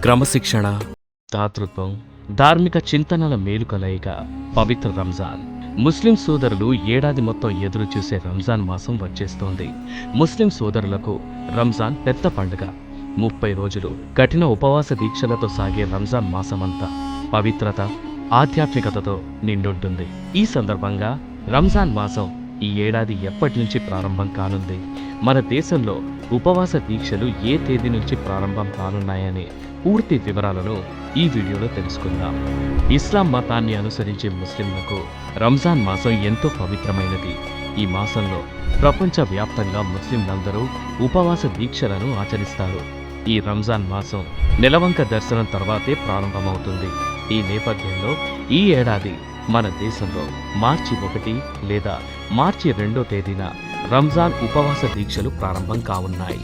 క్రమశిక్షణ, దాతృత్వం, ధార్మిక చింతనల మేలుకలయిక పవిత్ర రంజాన్. ముస్లిం సోదరులు ఏడాది మొత్తం ఎదురు చూసే రంజాన్ మాసం వచ్చేస్తోంది. ముస్లిం సోదరులకు రంజాన్ పెద్ద పండుగ. 30 రోజులు కఠిన ఉపవాస దీక్షలతో సాగే రంజాన్ మాసమంతా పవిత్రత, ఆధ్యాత్మికతతో నిండుంటుంది. ఈ సందర్భంగా రంజాన్ మాసం ఈ ఏడాది ఎప్పటి నుంచి ప్రారంభం కానుంది, మన దేశంలో ఉపవాస దీక్షలు ఏ తేదీ నుంచి ప్రారంభం కానున్నాయనే పూర్తి వివరాలను ఈ వీడియోలో తెలుసుకుందాం. ఇస్లాం మతాన్ని అనుసరించే ముస్లింలకు రంజాన్ మాసం ఎంతో పవిత్రమైనది. ఈ మాసంలో ప్రపంచవ్యాప్తంగా ముస్లింలందరూ ఉపవాస దీక్షలను ఆచరిస్తారు. ఈ రంజాన్ మాసం నెలవంక దర్శనం తర్వాతే ప్రారంభమవుతుంది. ఈ నేపథ్యంలో ఈ ఏడాది మన దేశంలో మార్చి 1 లేదా మార్చి 2 తేదీన రంజాన్ ఉపవాస దీక్షలు ప్రారంభం కానున్నాయి.